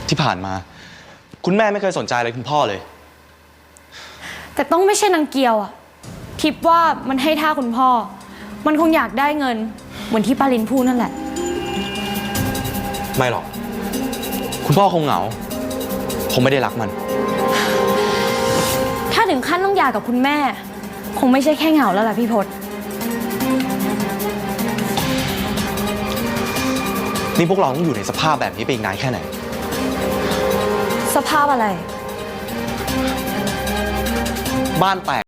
ที่ผ่านมา คุณแม่ไม่เคยสนใจอะไรคุณพ่อเลย แต่ต้องไม่ใช่นางเกียวอะทิพย์ว่ามันให้ท่าคุณพ่อ มันคงอยากได้เงินเหมือนที่ปาลินพูดนั่นแหละ ไม่หรอก คุณพ่อคงเหงาคงไม่ได้รักมัน ถ้าถึงขั้นต้องหย่ากับคุณแม่ คงไม่ใช่แค่เหงาแล้วล่ะพี่พศ นี่พวกเราต้องอยู่ในสภาพแบบนี้ไปอีกนานแค่ไหน สภาพอะไร บ้านแตก